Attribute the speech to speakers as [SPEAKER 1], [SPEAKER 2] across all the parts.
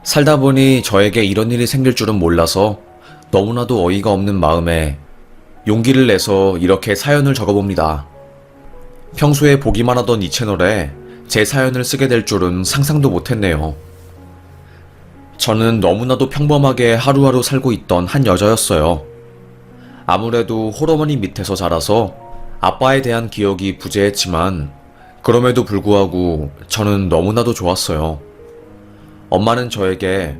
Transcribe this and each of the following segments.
[SPEAKER 1] 살다 보니 저에게 이런 일이 생길 줄은 몰라서 너무나도 어이가 없는 마음에 용기를 내서 이렇게 사연을 적어봅니다. 평소에 보기만 하던 이 채널에 제 사연을 쓰게 될 줄은 상상도 못했네요. 저는 너무나도 평범하게 하루하루 살고 있던 한 여자였어요. 아무래도 홀어머니 밑에서 자라서 아빠에 대한 기억이 부재했지만 그럼에도 불구하고 저는 너무나도 좋았어요. 엄마는 저에게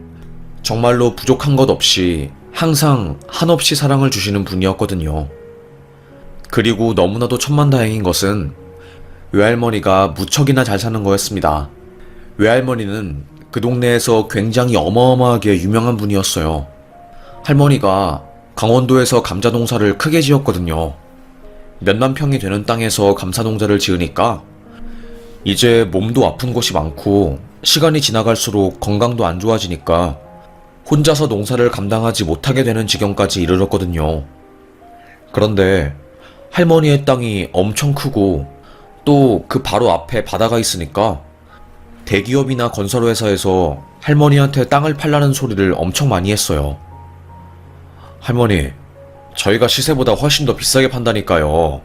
[SPEAKER 1] 정말로 부족한 것 없이 항상 한없이 사랑을 주시는 분이었거든요. 그리고 너무나도 천만다행인 것은 외할머니가 무척이나 잘 사는 거였습니다. 외할머니는 그 동네에서 굉장히 어마어마하게 유명한 분이었어요. 할머니가 강원도에서 감자 농사를 크게 지었거든요. 몇만 평이 되는 땅에서 감사 농사를 지으니까 이제 몸도 아픈 곳이 많고 시간이 지나갈수록 건강도 안 좋아지니까 혼자서 농사를 감당하지 못하게 되는 지경까지 이르렀거든요. 그런데 할머니의 땅이 엄청 크고 또 그 바로 앞에 바다가 있으니까 대기업이나 건설회사에서 할머니한테 땅을 팔라는 소리를 엄청 많이 했어요. 할머니, 저희가 시세보다 훨씬 더 비싸게 판다니까요.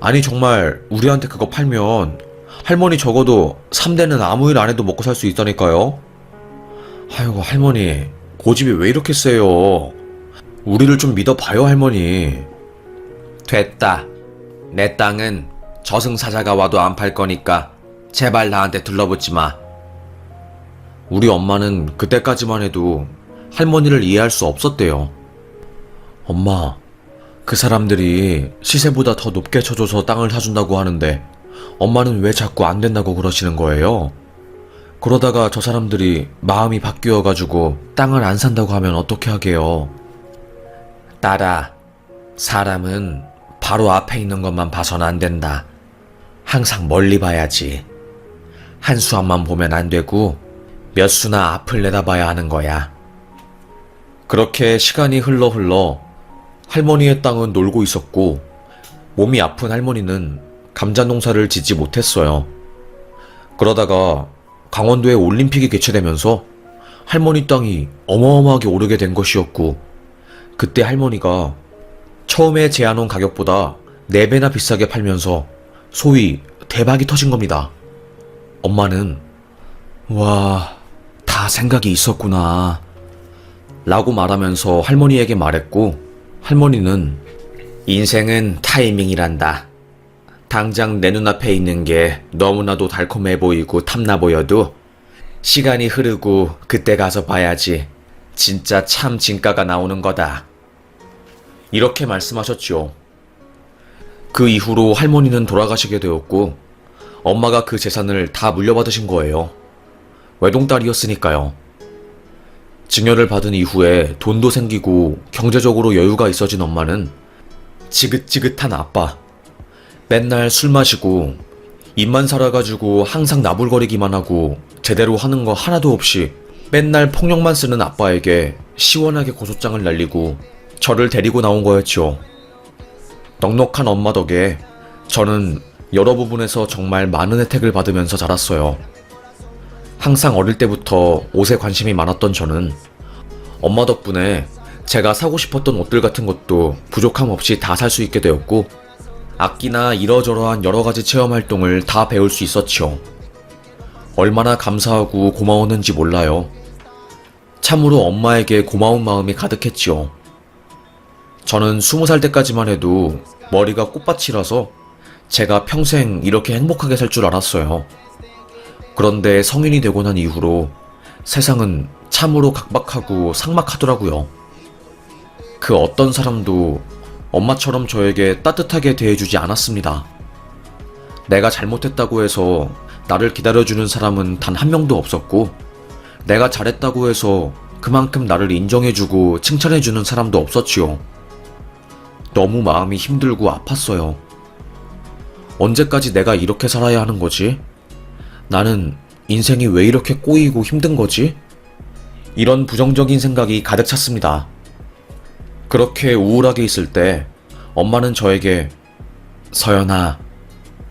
[SPEAKER 1] 아니 정말 우리한테 그거 팔면 할머니 적어도 3대는 아무 일 안 해도 먹고 살 수 있다니까요. 아이고 할머니, 고집이 왜 이렇게 세요? 우리를 좀 믿어봐요 할머니. 됐다. 내 땅은 저승사자가 와도 안 팔 거니까 제발 나한테 둘러붙지 마. 우리 엄마는 그때까지만 해도 할머니를 이해할 수 없었대요. 엄마, 그 사람들이 시세보다 더 높게 쳐줘서 땅을 사준다고 하는데 엄마는 왜 자꾸 안 된다고 그러시는 거예요? 그러다가 저 사람들이 마음이 바뀌어가지고 땅을 안 산다고 하면 어떻게 하게요? 딸아, 사람은 바로 앞에 있는 것만 봐서는 안 된다. 항상 멀리 봐야지. 한 수 앞만 보면 안 되고 몇 수나 앞을 내다봐야 하는 거야. 그렇게 시간이 흘러 할머니의 땅은 놀고 있었고 몸이 아픈 할머니는 감자 농사를 짓지 못했어요. 그러다가 강원도에 올림픽이 개최되면서 할머니 땅이 어마어마하게 오르게 된 것이었고 그때 할머니가 처음에 제안한 가격보다 4배나 비싸게 팔면서 소위 대박이 터진 겁니다. 엄마는 와, 다 생각이 있었구나 라고 말하면서 할머니에게 말했고 할머니는 인생은 타이밍이란다. 당장 내 눈앞에 있는 게 너무나도 달콤해 보이고 탐나 보여도 시간이 흐르고 그때 가서 봐야지 진짜 참 진가가 나오는 거다. 이렇게 말씀하셨죠. 그 이후로 할머니는 돌아가시게 되었고 엄마가 그 재산을 다 물려받으신 거예요. 외동딸이었으니까요. 증여를 받은 이후에 돈도 생기고 경제적으로 여유가 있어진 엄마는 지긋지긋한 아빠, 맨날 술 마시고 입만 살아가지고 항상 나불거리기만 하고 제대로 하는 거 하나도 없이 맨날 폭력만 쓰는 아빠에게 시원하게 고소장을 날리고 저를 데리고 나온 거였죠. 넉넉한 엄마 덕에 저는 여러 부분에서 정말 많은 혜택을 받으면서 자랐어요. 항상 어릴 때부터 옷에 관심이 많았던 저는 엄마 덕분에 제가 사고 싶었던 옷들 같은 것도 부족함 없이 다 살 수 있게 되었고 악기나 이러저러한 여러가지 체험활동을 다 배울 수 있었지요. 얼마나 감사하고 고마웠는지 몰라요. 참으로 엄마에게 고마운 마음이 가득했지요. 저는 20살 때까지만 해도 머리가 꽃밭이라서 제가 평생 이렇게 행복하게 살 줄 알았어요. 그런데 성인이 되고 난 이후로 세상은 참으로 각박하고 삭막하더라고요. 그 어떤 사람도 엄마처럼 저에게 따뜻하게 대해주지 않았습니다. 내가 잘못했다고 해서 나를 기다려주는 사람은 단 한 명도 없었고 내가 잘했다고 해서 그만큼 나를 인정해주고 칭찬해주는 사람도 없었지요. 너무 마음이 힘들고 아팠어요. 언제까지 내가 이렇게 살아야 하는 거지? 나는 인생이 왜 이렇게 꼬이고 힘든 거지? 이런 부정적인 생각이 가득 찼습니다. 그렇게 우울하게 있을 때 엄마는 저에게 서연아,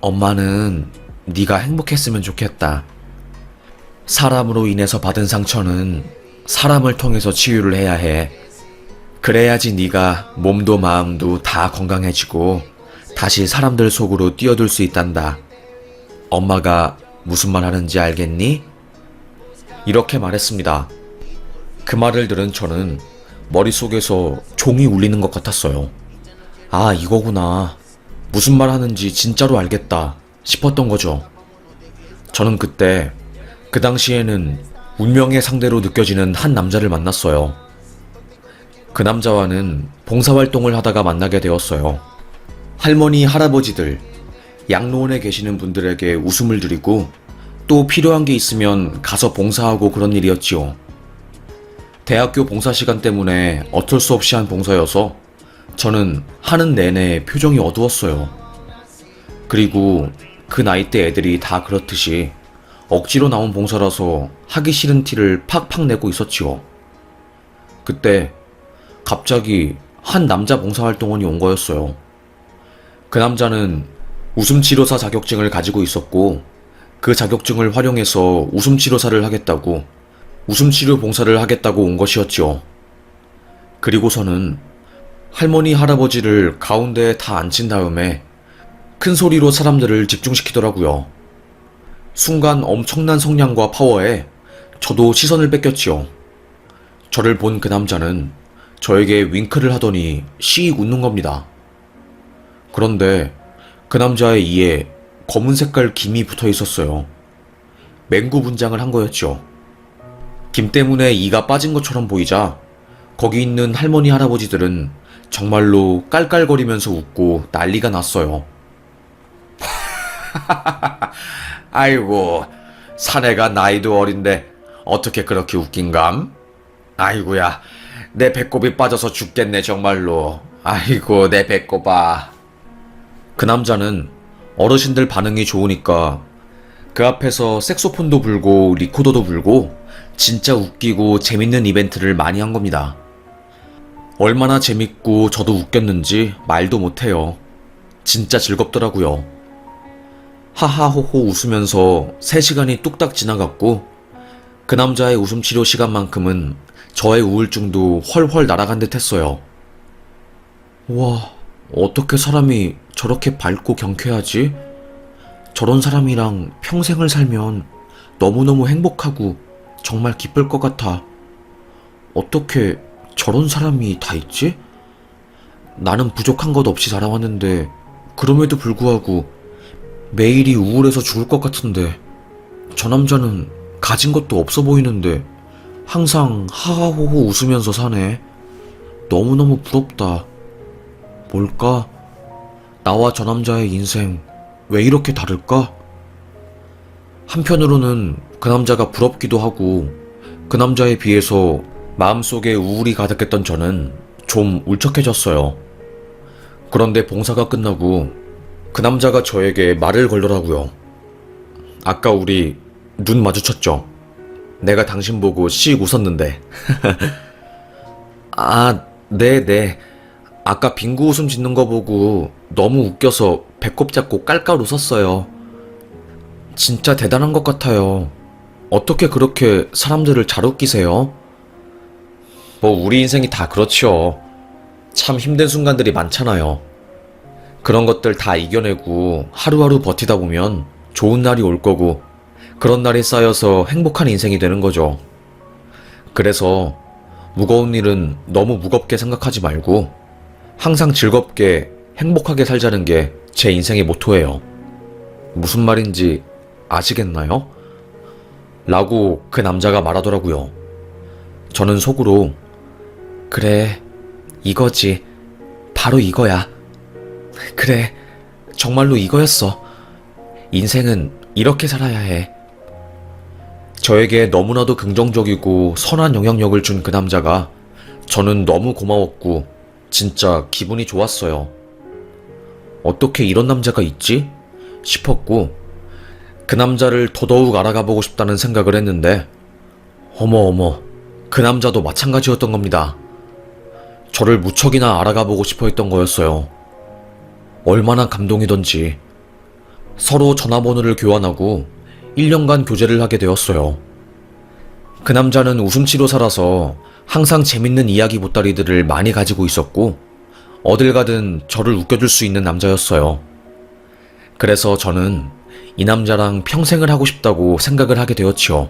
[SPEAKER 1] 엄마는 네가 행복했으면 좋겠다. 사람으로 인해서 받은 상처는 사람을 통해서 치유를 해야 해. 그래야지 네가 몸도 마음도 다 건강해지고 다시 사람들 속으로 뛰어들 수 있단다. 엄마가 무슨 말 하는지 알겠니? 이렇게 말했습니다. 그 말을 들은 저는 머릿속에서 종이 울리는 것 같았어요. 아, 이거구나. 무슨 말 하는지 진짜로 알겠다 싶었던 거죠. 저는 그때 그 당시에는 운명의 상대로 느껴지는 한 남자를 만났어요. 그 남자와는 봉사활동을 하다가 만나게 되었어요. 할머니, 할아버지들, 양로원에 계시는 분들에게 웃음을 드리고 또 필요한 게 있으면 가서 봉사하고 그런 일이었지요. 대학교 봉사 시간 때문에 어쩔 수 없이 한 봉사여서 저는 하는 내내 표정이 어두웠어요. 그리고 그 나이대 애들이 다 그렇듯이 억지로 나온 봉사라서 하기 싫은 티를 팍팍 내고 있었지요. 그때 갑자기 한 남자 봉사활동원이 온 거였어요. 그 남자는 웃음치료사 자격증을 가지고 있었고 그 자격증을 활용해서 웃음치료사를 하겠다고, 웃음치료 봉사를 하겠다고 온 것이었죠. 그리고서는 할머니, 할아버지를 가운데에 다 앉힌 다음에 큰 소리로 사람들을 집중시키더라고요. 순간 엄청난 성량과 파워에 저도 시선을 뺏겼지요. 저를 본 그 남자는 저에게 윙크를 하더니 씩 웃는 겁니다. 그런데 그 남자의 이에 검은 색깔 김이 붙어 있었어요. 맹구 분장을 한 거였죠. 김 때문에 이가 빠진 것처럼 보이자 거기 있는 할머니, 할아버지들은 정말로 깔깔거리면서 웃고 난리가 났어요. 아이고, 사내가 나이도 어린데 어떻게 그렇게 웃긴감? 아이고야, 내 배꼽이 빠져서 죽겠네 정말로. 아이고, 내 배꼽아. 그 남자는 어르신들 반응이 좋으니까 그 앞에서 색소폰도 불고 리코더도 불고 진짜 웃기고 재밌는 이벤트를 많이 한 겁니다. 얼마나 재밌고 저도 웃겼는지 말도 못해요. 진짜 즐겁더라고요. 하하호호 웃으면서 3시간이 뚝딱 지나갔고 그 남자의 웃음치료 시간만큼은 저의 우울증도 훨훨 날아간 듯 했어요. 와, 어떻게 사람이 저렇게 밝고 경쾌하지? 저런 사람이랑 평생을 살면 너무너무 행복하고 정말 기쁠 것 같아. 어떻게 저런 사람이 다 있지? 나는 부족한 것 없이 살아왔는데 그럼에도 불구하고 매일이 우울해서 죽을 것 같은데 저 남자는 가진 것도 없어 보이는데 항상 하하호호 웃으면서 사네. 너무너무 부럽다. 뭘까? 나와 저 남자의 인생 왜 이렇게 다를까? 한편으로는 그 남자가 부럽기도 하고 그 남자에 비해서 마음속에 우울이 가득했던 저는 좀 울적해졌어요. 그런데 봉사가 끝나고 그 남자가 저에게 말을 걸더라고요. 아까 우리 눈 마주쳤죠? 내가 당신 보고 씩 웃었는데. 아, 네네. 아까 빙구 웃음 짓는 거 보고 너무 웃겨서 배꼽 잡고 깔깔 웃었어요. 진짜 대단한 것 같아요. 어떻게 그렇게 사람들을 잘 웃기세요? 뭐 우리 인생이 다 그렇죠. 참 힘든 순간들이 많잖아요. 그런 것들 다 이겨내고 하루하루 버티다 보면 좋은 날이 올 거고 그런 날이 쌓여서 행복한 인생이 되는 거죠. 그래서 무거운 일은 너무 무겁게 생각하지 말고 항상 즐겁게 행복하게 살자는 게 제 인생의 모토예요. 무슨 말인지 아시겠나요? 라고 그 남자가 말하더라고요. 저는 속으로 그래, 이거지. 바로 이거야. 그래, 정말로 이거였어. 인생은 이렇게 살아야 해. 저에게 너무나도 긍정적이고 선한 영향력을 준 그 남자가 저는 너무 고마웠고 진짜 기분이 좋았어요. 어떻게 이런 남자가 있지? 싶었고 그 남자를 더더욱 알아가보고 싶다는 생각을 했는데 어머, 그 남자도 마찬가지였던 겁니다. 저를 무척이나 알아가보고 싶어 했던 거였어요. 얼마나 감동이던지. 서로 전화번호를 교환하고 1년간 교제를 하게 되었어요. 그 남자는 웃음치로 살아서 항상 재밌는 이야기 보따리들을 많이 가지고 있었고 어딜 가든 저를 웃겨줄 수 있는 남자였어요. 그래서 저는 이 남자랑 평생을 하고 싶다고 생각을 하게 되었지요.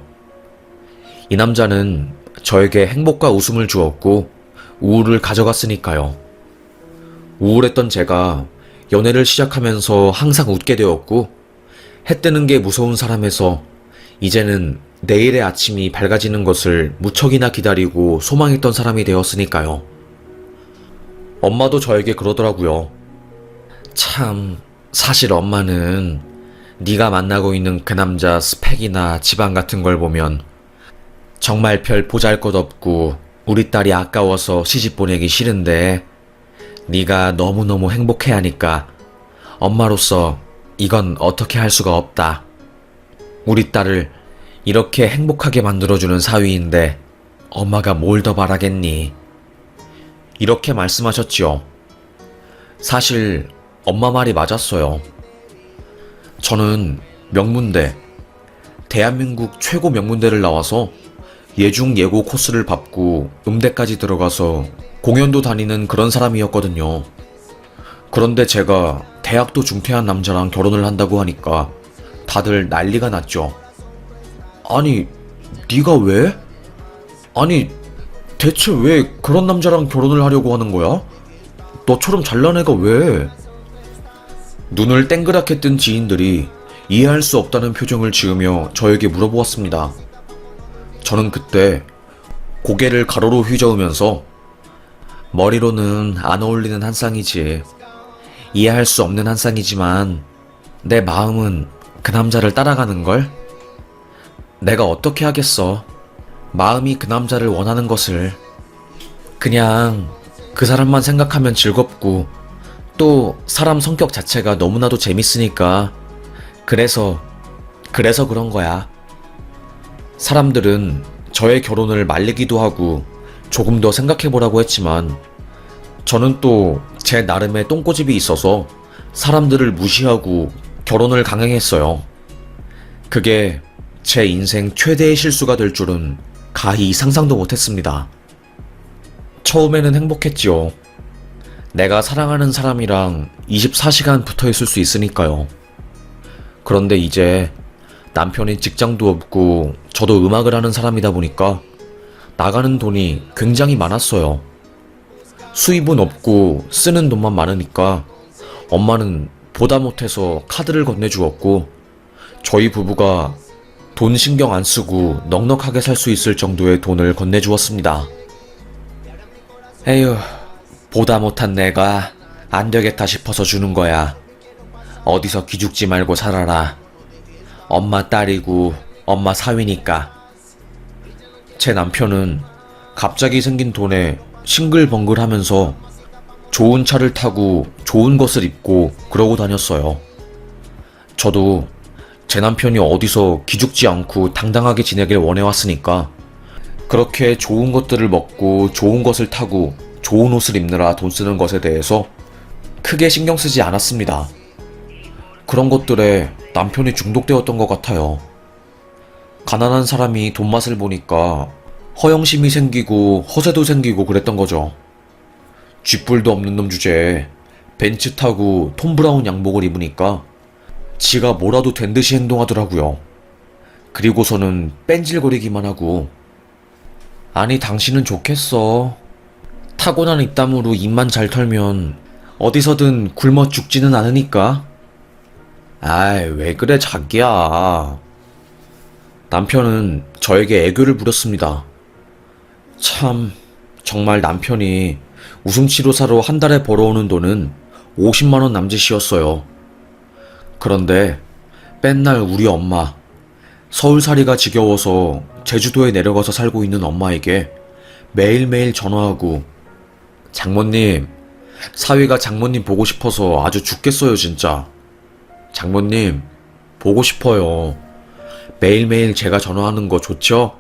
[SPEAKER 1] 이 남자는 저에게 행복과 웃음을 주었고 우울을 가져갔으니까요. 우울했던 제가 연애를 시작하면서 항상 웃게 되었고 해 뜨는 게 무서운 사람에서 이제는 내일의 아침이 밝아지는 것을 무척이나 기다리고 소망했던 사람이 되었으니까요. 엄마도 저에게 그러더라고요. 참, 사실 엄마는 네가 만나고 있는 그 남자 스펙이나 집안 같은 걸 보면 정말 별 보잘것없고 우리 딸이 아까워서 시집 보내기 싫은데 네가 너무너무 행복해하니까 엄마로서 이건 어떻게 할 수가 없다. 우리 딸을 이렇게 행복하게 만들어주는 사위인데 엄마가 뭘 더 바라겠니? 이렇게 말씀하셨지요. 사실 엄마 말이 맞았어요. 저는 명문대, 대한민국 최고 명문대를 나와서 예중 예고 코스를 밟고 음대까지 들어가서 공연도 다니는 그런 사람이었거든요. 그런데 제가 대학도 중퇴한 남자랑 결혼을 한다고 하니까 다들 난리가 났죠. 아니, 네가 왜? 아니, 대체 왜 그런 남자랑 결혼을 하려고 하는 거야? 너처럼 잘난 애가 왜? 눈을 땡그랗게 뜬 지인들이 이해할 수 없다는 표정을 지으며 저에게 물어보았습니다. 저는 그때 고개를 가로로 휘저으면서 머리로는 안 어울리는 한 쌍이지. 이해할 수 없는 한 쌍이지만 내 마음은 그 남자를 따라가는걸? 내가 어떻게 하겠어. 마음이 그 남자를 원하는 것을. 그냥 그 사람만 생각하면 즐겁고 또 사람 성격 자체가 너무나도 재밌으니까 그래서 그런 거야. 사람들은 저의 결혼을 말리기도 하고 조금 더 생각해보라고 했지만 저는 또 제 나름의 똥꼬집이 있어서 사람들을 무시하고 결혼을 강행했어요. 그게 제 인생 최대의 실수가 될 줄은 가히 상상도 못했습니다. 처음에는 행복했지요. 내가 사랑하는 사람이랑 24시간 붙어 있을 수 있으니까요. 그런데 이제 남편이 직장도 없고 저도 음악을 하는 사람이다 보니까 나가는 돈이 굉장히 많았어요. 수입은 없고 쓰는 돈만 많으니까 엄마는 보다 못해서 카드를 건네주었고 저희 부부가 돈 신경 안 쓰고 넉넉하게 살 수 있을 정도의 돈을 건네주었습니다. 에휴, 보다 못한 내가 안 되겠다 싶어서 주는 거야. 어디서 기죽지 말고 살아라. 엄마 딸이고 엄마 사위니까. 제 남편은 갑자기 생긴 돈에 싱글벙글 하면서 좋은 차를 타고 좋은 것을 입고 그러고 다녔어요. 저도 제 남편이 어디서 기죽지 않고 당당하게 지내길 원해왔으니까 그렇게 좋은 것들을 먹고 좋은 것을 타고 좋은 옷을 입느라 돈 쓰는 것에 대해서 크게 신경 쓰지 않았습니다. 그런 것들에 남편이 중독되었던 것 같아요. 가난한 사람이 돈 맛을 보니까 허영심이 생기고 허세도 생기고 그랬던 거죠. 쥐뿔도 없는 놈 주제에 벤츠 타고 톰 브라운 양복을 입으니까 지가 뭐라도 된 듯이 행동하더라고요. 그리고서는 뺀질거리기만 하고. 아니, 당신은 좋겠어. 타고난 입담으로 입만 잘 털면 어디서든 굶어 죽지는 않으니까. 아이, 왜 그래 자기야. 남편은 저에게 애교를 부렸습니다. 참, 정말 남편이 웃음치료사로 한 달에 벌어오는 돈은 50만원 남짓이었어요. 그런데 맨날 우리 엄마, 서울살이가 지겨워서 제주도에 내려가서 살고 있는 엄마에게 매일매일 전화하고 장모님, 사위가 장모님 보고 싶어서 아주 죽겠어요 진짜. 장모님, 보고 싶어요. 매일매일 제가 전화하는 거 좋죠?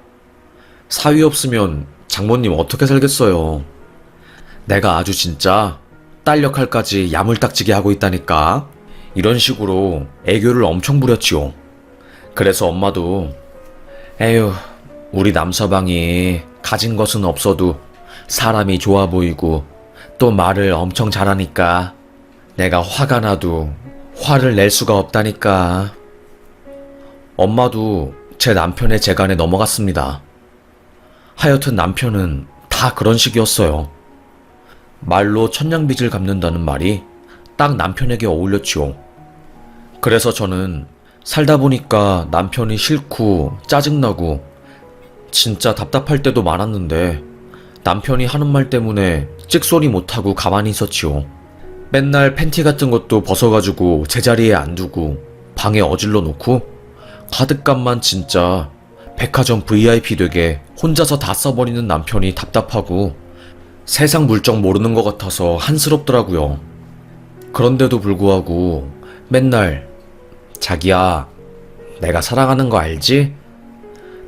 [SPEAKER 1] 사위 없으면 장모님 어떻게 살겠어요. 내가 아주 진짜 딸 역할까지 야물딱지게 하고 있다니까. 이런 식으로 애교를 엄청 부렸지요. 그래서 엄마도 에휴, 우리 남서방이 가진 것은 없어도 사람이 좋아 보이고 또 말을 엄청 잘하니까 내가 화가 나도 화를 낼 수가 없다니까. 엄마도 제 남편의 재간에 넘어갔습니다. 하여튼 남편은 다 그런 식이었어요. 말로 천냥빚을 갚는다는 말이 딱 남편에게 어울렸지요. 그래서 저는 살다 보니까 남편이 싫고 짜증나고 진짜 답답할 때도 많았는데 남편이 하는 말 때문에 찍소리 못하고 가만히 있었지요. 맨날 팬티 같은 것도 벗어가지고 제자리에 안 두고 방에 어질러 놓고 카드값만 진짜 백화점 VIP 되게 혼자서 다 써버리는 남편이 답답하고 세상 물정 모르는 것 같아서 한스럽더라고요. 그런데도 불구하고 맨날 자기야, 내가 사랑하는 거 알지?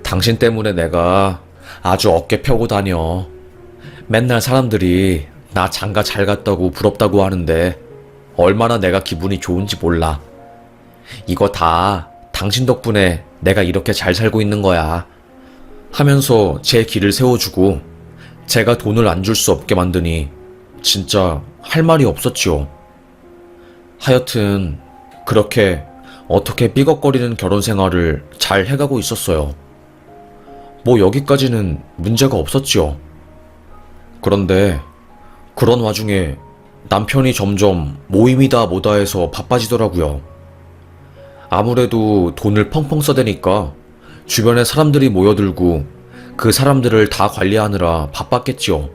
[SPEAKER 1] 당신 때문에 내가 아주 어깨 펴고 다녀. 맨날 사람들이 나 장가 잘 갔다고 부럽다고 하는데 얼마나 내가 기분이 좋은지 몰라. 이거 다 당신 덕분에 내가 이렇게 잘 살고 있는 거야. 하면서 제 길을 세워주고 제가 돈을 안 줄 수 없게 만드니 진짜 할 말이 없었지요. 하여튼 그렇게 어떻게 삐걱거리는 결혼 생활을 잘 해가고 있었어요. 뭐 여기까지는 문제가 없었지요. 그런데 그런 와중에 남편이 점점 모임이다 뭐다 해서 바빠지더라고요. 아무래도 돈을 펑펑 써대니까 주변에 사람들이 모여들고 그 사람들을 다 관리하느라 바빴겠지요.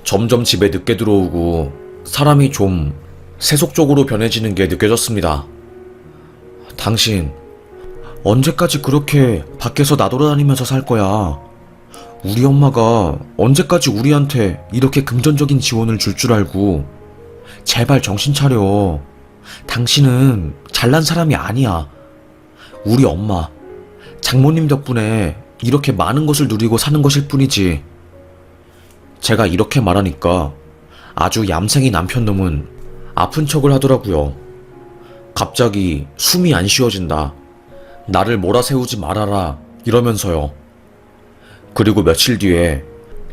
[SPEAKER 1] 점점 집에 늦게 들어오고 사람이 좀 세속적으로 변해지는 게 느껴졌습니다. 당신 언제까지 그렇게 밖에서 나돌아다니면서 살 거야? 우리 엄마가 언제까지 우리한테 이렇게 금전적인 지원을 줄 줄 알고. 제발 정신 차려. 당신은 잘난 사람이 아니야. 우리 엄마, 장모님 덕분에 이렇게 많은 것을 누리고 사는 것일 뿐이지. 제가 이렇게 말하니까 아주 얌생이 남편놈은 아픈 척을 하더라고요. 갑자기 숨이 안 쉬어진다. 나를 몰아세우지 말아라 이러면서요. 그리고 며칠 뒤에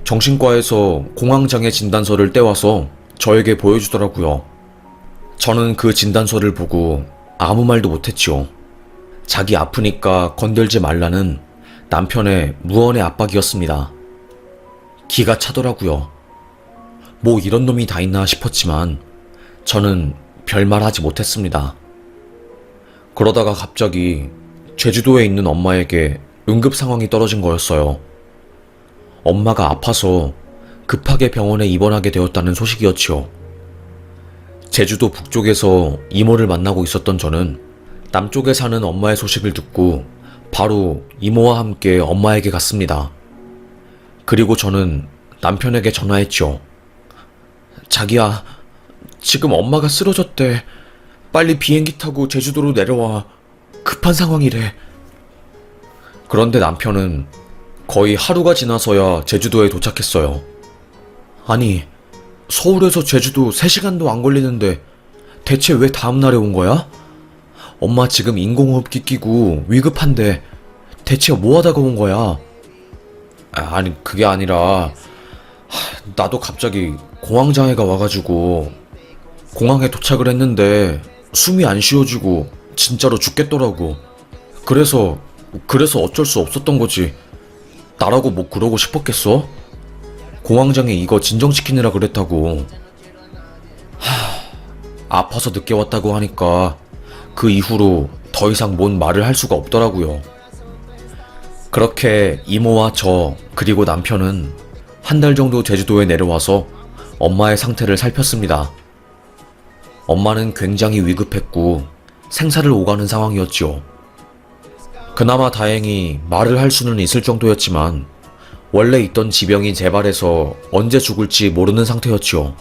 [SPEAKER 1] 정신과에서 공황장애 진단서를 떼와서 저에게 보여주더라고요. 저는 그 진단서를 보고 아무 말도 못했지요. 자기 아프니까 건들지 말라는 남편의 무언의 압박이었습니다. 기가 차더라고요. 뭐 이런 놈이 다 있나 싶었지만 저는 별말 하지 못했습니다. 그러다가 갑자기 제주도에 있는 엄마에게 응급 상황이 떨어진 거였어요. 엄마가 아파서 급하게 병원에 입원하게 되었다는 소식이었지요. 제주도 북쪽에서 이모를 만나고 있었던 저는 남쪽에 사는 엄마의 소식을 듣고 바로 이모와 함께 엄마에게 갔습니다. 그리고 저는 남편에게 전화했죠. 자기야, 지금 엄마가 쓰러졌대. 빨리 비행기 타고 제주도로 내려와. 급한 상황이래. 그런데 남편은 거의 하루가 지나서야 제주도에 도착했어요. 아니, 서울에서 제주도 3시간도 안 걸리는데 대체 왜 다음날에 온 거야? 엄마 지금 인공호흡기 끼고 위급한데 대체 뭐 하다가 온 거야? 아니, 그게 아니라 나도 갑자기 공황장애가 와가지고 공항에 도착을 했는데 숨이 안 쉬어지고 진짜로 죽겠더라고. 그래서 어쩔 수 없었던 거지. 나라고 뭐 그러고 싶었겠어? 공황장애 이거 진정시키느라 그랬다고. 아파서 늦게 왔다고 하니까 그 이후로 더 이상 뭔 말을 할 수가 없더라고요. 그렇게 이모와 저 그리고 남편은 한 달 정도 제주도에 내려와서 엄마의 상태를 살폈습니다. 엄마는 굉장히 위급했고 생사를 오가는 상황이었지요. 그나마 다행히 말을 할 수는 있을 정도였지만 원래 있던 지병이 재발해서 언제 죽을지 모르는 상태였지요.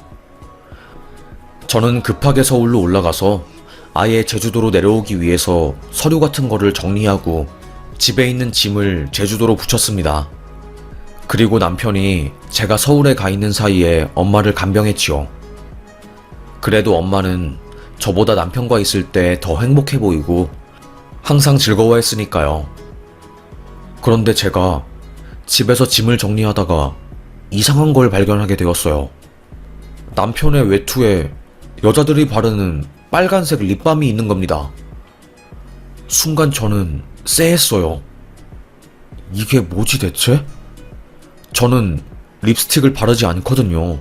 [SPEAKER 1] 저는 급하게 서울로 올라가서 아예 제주도로 내려오기 위해서 서류 같은 거를 정리하고 집에 있는 짐을 제주도로 붙였습니다. 그리고 남편이 제가 서울에 가 있는 사이에 엄마를 간병했지요. 그래도 엄마는 저보다 남편과 있을 때 더 행복해 보이고 항상 즐거워했으니까요. 그런데 제가 집에서 짐을 정리하다가 이상한 걸 발견하게 되었어요. 남편의 외투에 여자들이 바르는 빨간색 립밤이 있는 겁니다. 순간 저는 쎄했어요. 이게 뭐지 대체? 저는 립스틱을 바르지 않거든요.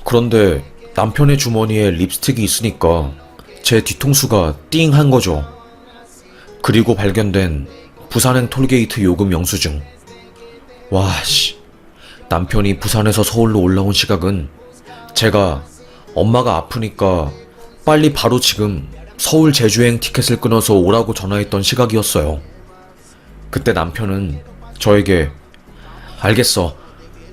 [SPEAKER 1] 그런데 남편의 주머니에 립스틱이 있으니까 제 뒤통수가 띵 한 거죠. 그리고 발견된 부산행 톨게이트 요금 영수증. 와, 씨. 남편이 부산에서 서울로 올라온 시각은 제가 엄마가 아프니까 빨리 바로 지금 서울 제주행 티켓을 끊어서 오라고 전화했던 시각이었어요. 그때 남편은 저에게 알겠어.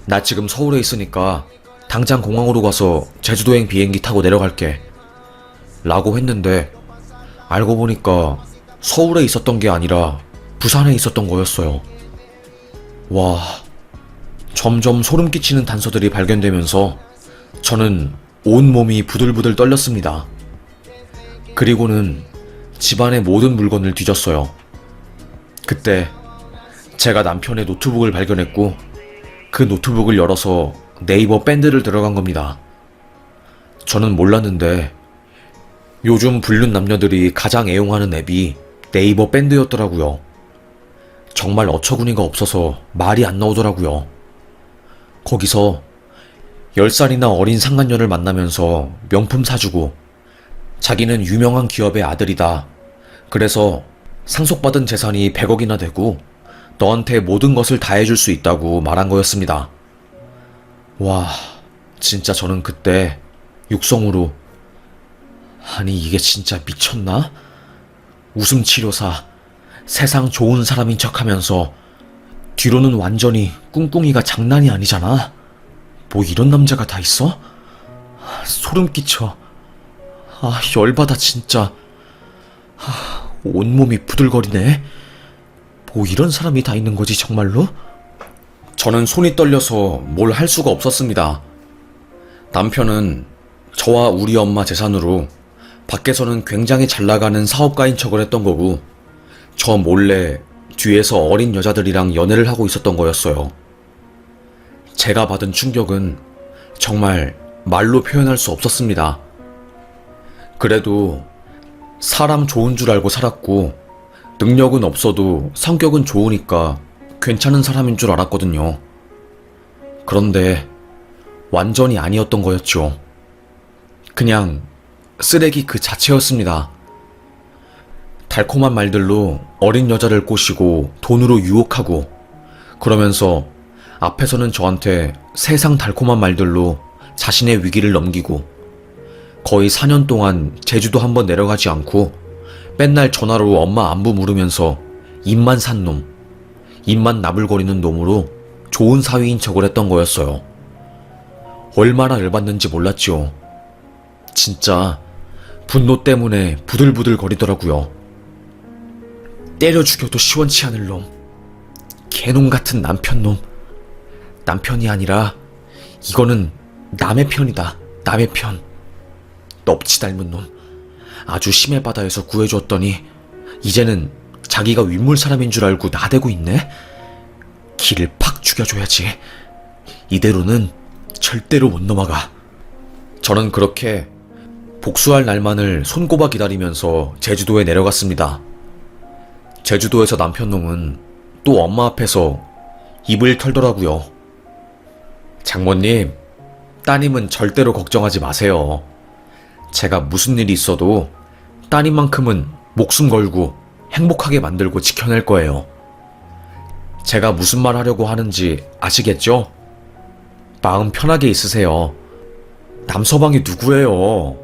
[SPEAKER 1] 나 지금 서울에 있으니까 당장 공항으로 가서 제주도행 비행기 타고 내려갈게. 라고 했는데 알고 보니까 서울에 있었던 게 아니라 부산에 있었던 거였어요. 와, 점점 소름 끼치는 단서들이 발견되면서 저는 온몸이 부들부들 떨렸습니다. 그리고는 집안의 모든 물건을 뒤졌어요. 그때 제가 남편의 노트북을 발견했고 그 노트북을 열어서 네이버 밴드를 들어간 겁니다. 저는 몰랐는데 요즘 불륜 남녀들이 가장 애용하는 앱이 네이버 밴드였더라고요. 정말 어처구니가 없어서 말이 안 나오더라고요. 거기서 10살이나 어린 상간녀를 만나면서 명품 사주고 자기는 유명한 기업의 아들이다. 그래서 상속받은 재산이 100억이나 되고 너한테 모든 것을 다 해줄 수 있다고 말한 거였습니다. 와, 진짜 저는 그때 육성으로 아니 이게 진짜 미쳤나? 웃음치료사, 세상 좋은 사람인 척하면서 뒤로는 완전히 꿍꿍이가 장난이 아니잖아. 뭐 이런 남자가 다 있어? 소름 끼쳐. 아, 열받아 진짜. 온몸이 부들거리네. 뭐 이런 사람이 다 있는 거지 정말로? 저는 손이 떨려서 뭘 할 수가 없었습니다. 남편은 저와 우리 엄마 재산으로 밖에서는 굉장히 잘 나가는 사업가인 척을 했던 거고 저 몰래 뒤에서 어린 여자들이랑 연애를 하고 있었던 거였어요. 제가 받은 충격은 정말 말로 표현할 수 없었습니다. 그래도 사람 좋은 줄 알고 살았고 능력은 없어도 성격은 좋으니까 괜찮은 사람인 줄 알았거든요. 그런데 완전히 아니었던 거였죠. 그냥 쓰레기 그 자체였습니다. 달콤한 말들로 어린 여자를 꼬시고 돈으로 유혹하고 그러면서 앞에서는 저한테 세상 달콤한 말들로 자신의 위기를 넘기고 거의 4년 동안 제주도 한번 내려가지 않고 맨날 전화로 엄마 안부 물으면서 입만 산 놈, 입만 나불거리는 놈으로 좋은 사위인 척을 했던 거였어요. 얼마나 열받는지 몰랐죠. 진짜 분노 때문에 부들부들 거리더라고요. 때려 죽여도 시원치 않을 놈, 개놈 같은 남편놈. 남편이 아니라 이거는 남의 편이다. 남의 편. 넙치 닮은 놈. 아주 심해 바다에서 구해줬더니 이제는 자기가 윗물 사람인 줄 알고 나대고 있네. 기를 팍 죽여줘야지. 이대로는 절대로 못 넘어가. 저는 그렇게 복수할 날만을 손꼽아 기다리면서 제주도에 내려갔습니다. 제주도에서 남편놈은 또 엄마 앞에서 입을 털더라고요. 장모님, 따님은 절대로 걱정하지 마세요. 제가 무슨 일이 있어도 따님만큼은 목숨 걸고 행복하게 만들고 지켜낼 거예요. 제가 무슨 말 하려고 하는지 아시겠죠? 마음 편하게 있으세요. 남서방이 누구예요?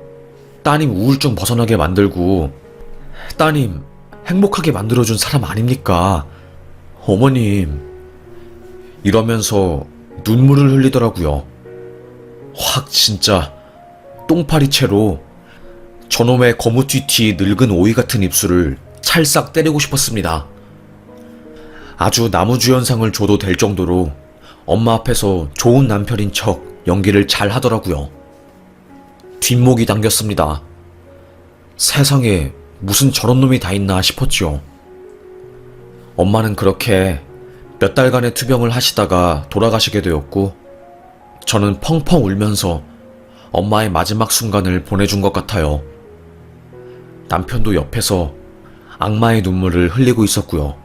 [SPEAKER 1] 따님 우울증 벗어나게 만들고 따님 행복하게 만들어준 사람 아닙니까? 어머님. 이러면서 눈물을 흘리더라고요. 확 진짜 똥파리채로 저놈의 거무튀튀 늙은 오이 같은 입술을 찰싹 때리고 싶었습니다. 아주 나무주연상을 줘도 될 정도로 엄마 앞에서 좋은 남편인 척 연기를 잘 하더라고요. 뒷목이 당겼습니다. 세상에 무슨 저런 놈이 다 있나 싶었죠. 엄마는 그렇게 몇 달간의 투병을 하시다가 돌아가시게 되었고, 저는 펑펑 울면서 엄마의 마지막 순간을 보내준 것 같아요. 남편도 옆에서 악마의 눈물을 흘리고 있었고요.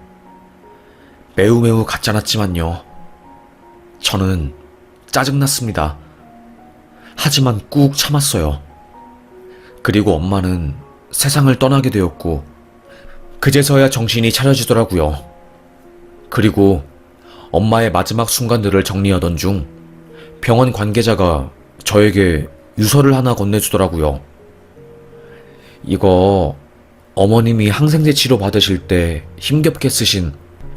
[SPEAKER 1] 매우 가짜났지만요. 저는 짜증났습니다. 하지만 꾹 참았어요. 그리고 엄마는 세상을 떠나게 되었고, 그제서야 정신이 차려지더라고요. 그리고 엄마의 마지막 순간들을 정리하던 중 병원 관계자가 저에게 유서를 하나 건네주더라고요. 이거 어머님이 항생제 치료 받으실 때 힘겹게 쓰신,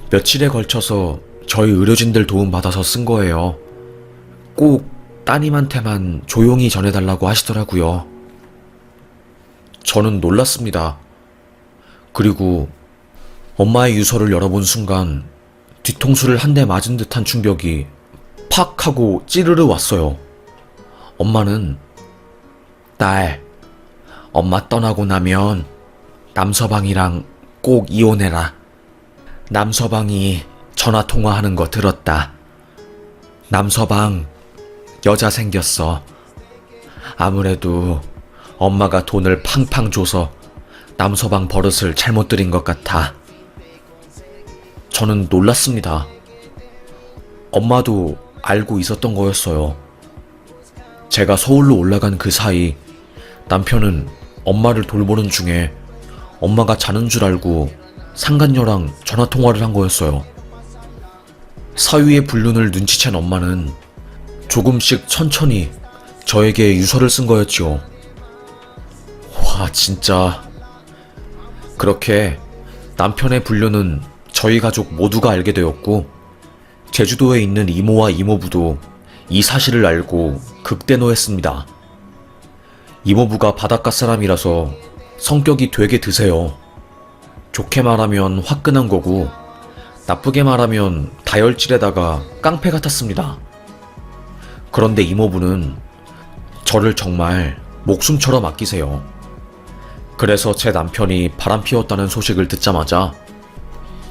[SPEAKER 1] 며칠에 걸쳐서 저희 의료진들 도움 받아서 쓴 거예요. 꼭 따님한테만 조용히 전해달라고 하시더라고요. 저는 놀랐습니다. 그리고 엄마의 유서를 열어본 순간 뒤통수를 한 대 맞은 듯한 충격이 팍 하고 찌르르 왔어요. 엄마는 딸, 엄마 떠나고 나면 남서방이랑 꼭 이혼해라. 남서방이 전화 통화하는 거 들었다. 남서방 여자 생겼어. 아무래도 엄마가 돈을 팡팡 줘서 남서방 버릇을 잘못 들인 것 같아. 저는 놀랐습니다. 엄마도 알고 있었던 거였어요. 제가 서울로 올라간 그 사이 남편은 엄마를 돌보는 중에 엄마가 자는 줄 알고 상간녀랑 전화통화를 한 거였어요. 사위의 불륜을 눈치챈 엄마는 조금씩 천천히 저에게 유서를 쓴 거였죠. 와, 진짜. 그렇게 남편의 불륜은 저희 가족 모두가 알게 되었고, 제주도에 있는 이모와 이모부도 이 사실을 알고 극대노했습니다. 이모부가 바닷가 사람이라서 성격이 되게 드세요. 좋게 말하면 화끈한 거고, 나쁘게 말하면 다혈질에다가 깡패 같았습니다. 그런데 이모부는 저를 정말 목숨처럼 아끼세요. 그래서 제 남편이 바람 피웠다는 소식을 듣자마자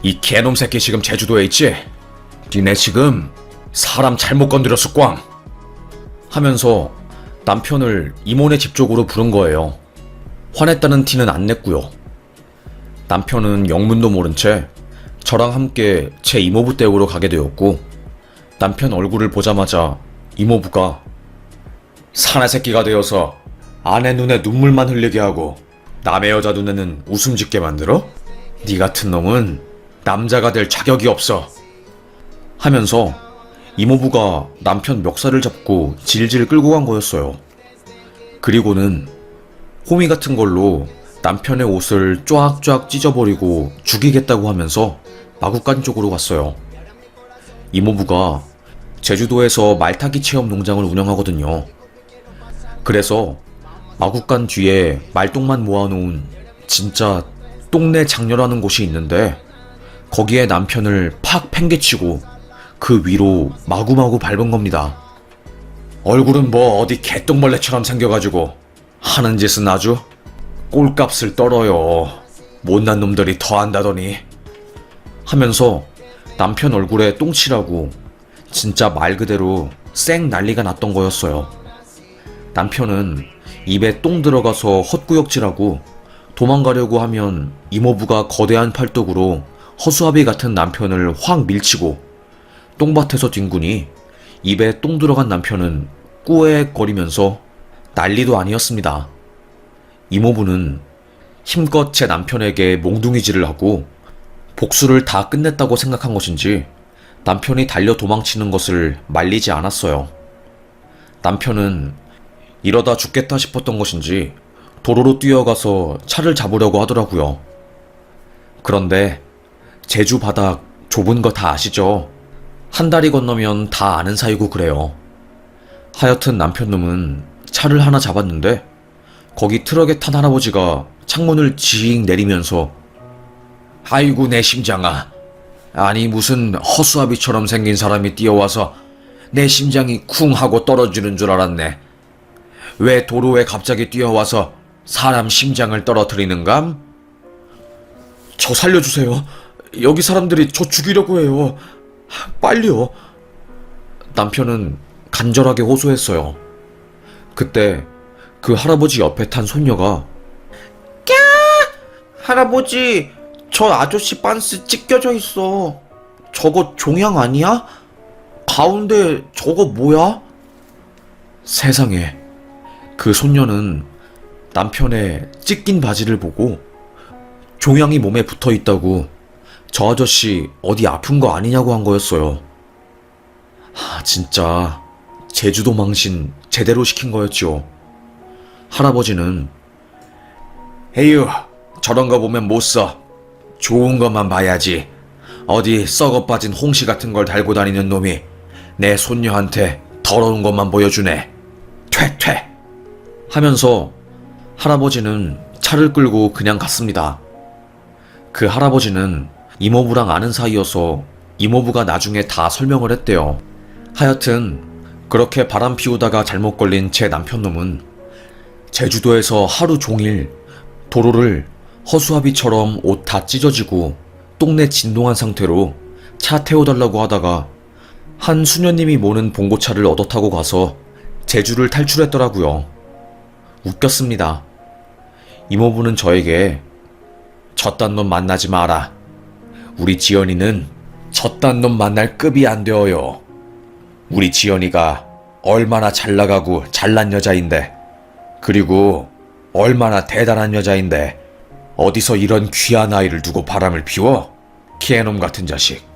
[SPEAKER 1] 이 개놈 새끼 지금 제주도에 있지? 니네 지금 사람 잘못 건드렸어 꽝! 하면서 남편을 이모네 집 쪽으로 부른 거예요. 화냈다는 티는 안 냈고요. 남편은 영문도 모른 채 저랑 함께 제 이모부 댁으로 가게 되었고, 남편 얼굴을 보자마자 이모부가 사내 새끼가 되어서 아내 눈에 눈물만 흘리게 하고 남의 여자 눈에는 웃음 짓게 만들어? 니 같은 놈은 남자가 될 자격이 없어. 하면서 이모부가 남편 멱살을 잡고 질질 끌고 간 거였어요. 그리고는 호미 같은 걸로 남편의 옷을 쫙쫙 찢어버리고 죽이겠다고 하면서 마구간 쪽으로 갔어요. 이모부가 제주도에서 말타기 체험 농장을 운영하거든요. 그래서 마구간 뒤에 말똥만 모아놓은 진짜 똥내 장녀라는 곳이 있는데, 거기에 남편을 팍 팽개치고 그 위로 마구마구 밟은 겁니다. 얼굴은 뭐 어디 개똥벌레처럼 생겨가지고 하는 짓은 아주 꼴값을 떨어요. 못난 놈들이 더 한다더니. 하면서 남편 얼굴에 똥칠하고 진짜 말 그대로 쌩 난리가 났던 거였어요. 남편은 입에 똥 들어가서 헛구역질하고 도망가려고 하면 이모부가 거대한 팔뚝으로 허수아비 같은 남편을 확 밀치고, 똥밭에서 뒹구니 입에 똥 들어간 남편은 꾸액거리면서 난리도 아니었습니다. 이모부는 힘껏 제 남편에게 몽둥이질을 하고 복수를 다 끝냈다고 생각한 것인지 남편이 달려 도망치는 것을 말리지 않았어요. 남편은 이러다 죽겠다 싶었던 것인지 도로로 뛰어가서 차를 잡으려고 하더라고요. 그런데 제주 바닥 좁은 거 다 아시죠? 한 다리 건너면 다 아는 사이고 그래요. 하여튼 남편놈은 차를 하나 잡았는데 거기 트럭에 탄 할아버지가 창문을 징 내리면서 아이고 내 심장아, 아니 무슨 허수아비처럼 생긴 사람이 뛰어와서 내 심장이 쿵 하고 떨어지는 줄 알았네. 왜 도로에 갑자기 뛰어와서 사람 심장을 떨어뜨리는 감? 저 살려주세요. 여기 사람들이 저 죽이려고 해요. 빨리요. 남편은 간절하게 호소했어요. 그때 그 할아버지 옆에 탄 손녀가 꺄! 할아버지, 저 아저씨 빤스 찢겨져 있어. 저거 종양 아니야? 가운데 저거 뭐야? 세상에, 그 손녀는 남편의 찢긴 바지를 보고 종양이 몸에 붙어 있다고 저 아저씨 어디 아픈 거 아니냐고 한 거였어요. 진짜 제주도 망신 제대로 시킨 거였죠. 할아버지는 에휴, 저런 거 보면 못 써. 좋은 것만 봐야지. 어디 썩어 빠진 홍시 같은 걸 달고 다니는 놈이 내 손녀한테 더러운 것만 보여주네. 퇴퇴! 하면서 할아버지는 차를 끌고 그냥 갔습니다. 그 할아버지는 이모부랑 아는 사이여서 이모부가 나중에 다 설명을 했대요. 하여튼 그렇게 바람 피우다가 잘못 걸린 제 남편놈은 제주도에서 하루 종일 도로를 허수아비처럼 옷 다 찢어지고 똥내 진동한 상태로 차 태워달라고 하다가 한 수녀님이 모는 봉고차를 얻어 타고 가서 제주를 탈출했더라고요. 웃겼습니다. 이모부는 저에게 저딴 놈 만나지 마라. 우리 지연이는 저딴 놈 만날 급이 안 되어요. 우리 지연이가 얼마나 잘 나가고 잘난 여자인데, 그리고 얼마나 대단한 여자인데 어디서 이런 귀한 아이를 두고 바람을 피워? 개놈 같은 자식.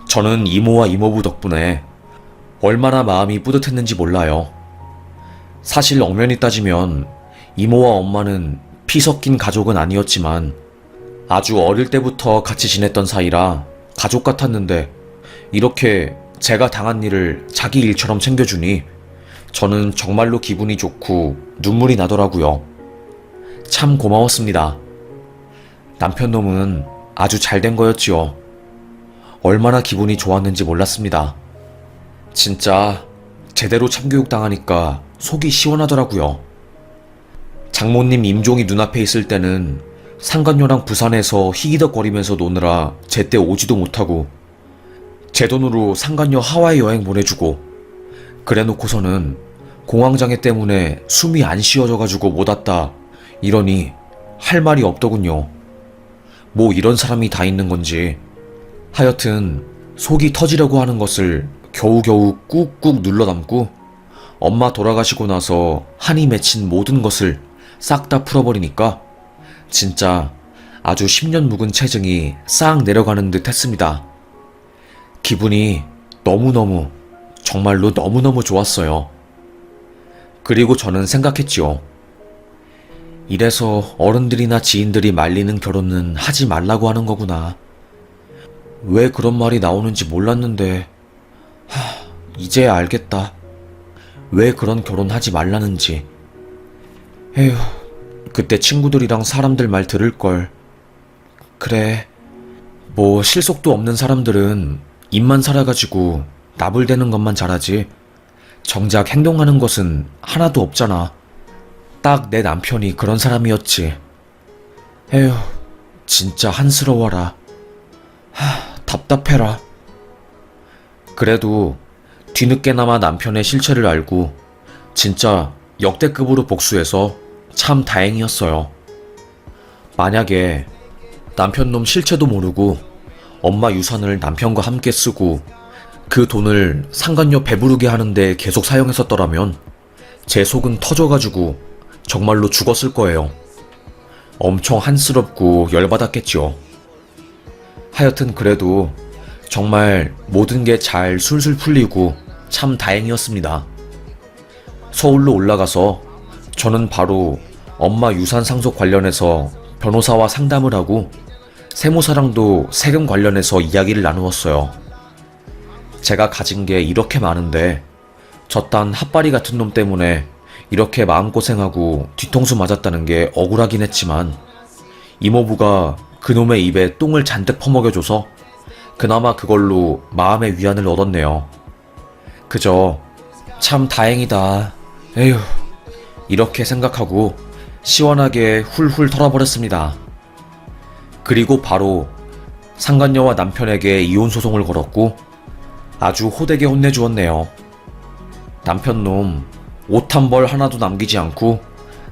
[SPEAKER 1] 저는 이모와 이모부 덕분에 얼마나 마음이 뿌듯했는지 몰라요. 사실 엄연히 따지면 이모와 엄마는 피 섞인 가족은 아니었지만 아주 어릴 때부터 같이 지냈던 사이라 가족 같았는데 이렇게 제가 당한 일을 자기 일처럼 챙겨주니 저는 정말로 기분이 좋고 눈물이 나더라고요. 참 고마웠습니다. 남편놈은 아주 잘된 거였지요. 얼마나 기분이 좋았는지 몰랐습니다. 진짜 제대로 참교육 당하니까 속이 시원하더라고요. 장모님 임종이 눈앞에 있을 때는 상간녀랑 부산에서 희기덕거리면서 노느라 제때 오지도 못하고 제 돈으로 상간녀 하와이 여행 보내주고 그래놓고서는 공황장애 때문에 숨이 안 쉬어져가지고 못 왔다 이러니 할 말이 없더군요. 뭐 이런 사람이 다 있는 건지. 하여튼 속이 터지려고 하는 것을 겨우겨우 꾹꾹 눌러 담고 엄마 돌아가시고 나서 한이 맺힌 모든 것을 싹 다 풀어버리니까 진짜 아주 10년 묵은 체증이 싹 내려가는 듯 했습니다. 기분이 너무너무, 정말로 너무너무 좋았어요. 그리고 저는 생각했지요. 이래서 어른들이나 지인들이 말리는 결혼은 하지 말라고 하는 거구나. 왜 그런 말이 나오는지 몰랐는데, 이제야 알겠다. 왜 그런 결혼 하지 말라는지. 에휴, 그때 친구들이랑 사람들 말 들을걸. 그래, 뭐 실속도 없는 사람들은 입만 살아가지고 나불대는 것만 잘하지 정작 행동하는 것은 하나도 없잖아. 딱 내 남편이 그런 사람이었지. 에휴, 진짜 한스러워라. 답답해라. 그래도 뒤늦게나마 남편의 실체를 알고 진짜 역대급으로 복수해서 참 다행이었어요. 만약에 남편놈 실체도 모르고 엄마 유산을 남편과 함께 쓰고 그 돈을 상간녀 배부르게 하는데 계속 사용했었더라면 제 속은 터져가지고 정말로 죽었을 거예요. 엄청 한스럽고 열받았겠죠. 하여튼 그래도 정말 모든 게 잘 술술 풀리고 참 다행이었습니다. 서울로 올라가서 저는 바로 엄마 유산 상속 관련해서 변호사와 상담을 하고 세무사랑도 세금 관련해서 이야기를 나누었어요. 제가 가진 게 이렇게 많은데 저딴 핫바리 같은 놈 때문에 이렇게 마음고생하고 뒤통수 맞았다는 게 억울하긴 했지만 이모부가 그놈의 입에 똥을 잔뜩 퍼먹여줘서 그나마 그걸로 마음의 위안을 얻었네요. 그저 참 다행이다. 에휴, 이렇게 생각하고 시원하게 훌훌 털어버렸습니다. 그리고 바로 상간녀와 남편에게 이혼 소송을 걸었고 아주 호되게 혼내주었네요. 남편놈 옷 한 벌 하나도 남기지 않고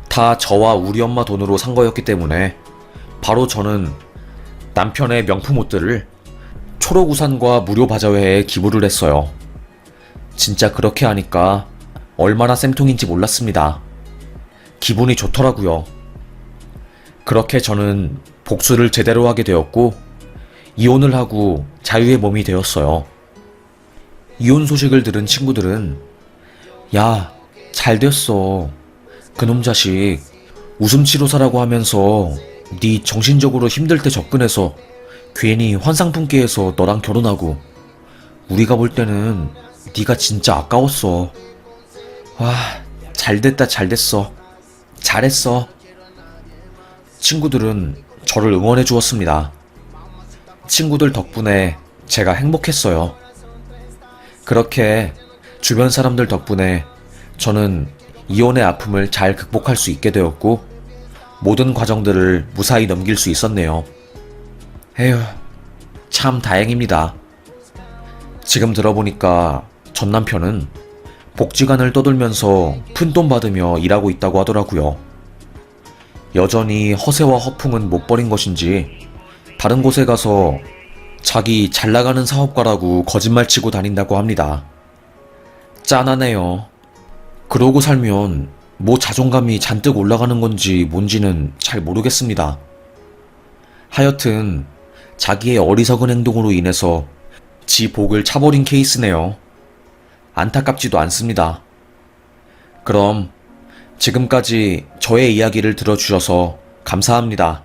[SPEAKER 1] 다 저와 우리 엄마 돈으로 산 거였기 때문에 바로 저는 남편의 명품 옷들을 초록우산과 무료 바자회에 기부를 했어요. 진짜 그렇게 하니까 얼마나 쌤통인지 몰랐습니다. 기분이 좋더라고요. 그렇게 저는 복수를 제대로 하게 되었고 이혼을 하고 자유의 몸이 되었어요. 이혼 소식을 들은 친구들은 야, 잘 됐어. 그놈 자식 웃음치료사라고 하면서 네 정신적으로 힘들 때 접근해서 괜히 환상품계에서 너랑 결혼하고 우리가 볼 때는 네가 진짜 아까웠어. 와, 잘됐다 잘됐어. 잘했어. 친구들은 저를 응원해 주었습니다. 친구들 덕분에 제가 행복했어요. 그렇게 주변 사람들 덕분에 저는 이혼의 아픔을 잘 극복할 수 있게 되었고 모든 과정들을 무사히 넘길 수 있었네요. 에휴, 참 다행입니다. 지금 들어보니까 전 남편은 복지관을 떠돌면서 푼돈 받으며 일하고 있다고 하더라고요. 여전히 허세와 허풍은 못 버린 것인지 다른 곳에 가서 자기 잘 나가는 사업가라고 거짓말 치고 다닌다고 합니다. 짠하네요. 그러고 살면 뭐 자존감이 잔뜩 올라가는 건지 뭔지는 잘 모르겠습니다. 하여튼 자기의 어리석은 행동으로 인해서 지 복을 차버린 케이스네요. 안타깝지도 않습니다. 그럼 지금까지 저의 이야기를 들어주셔서 감사합니다.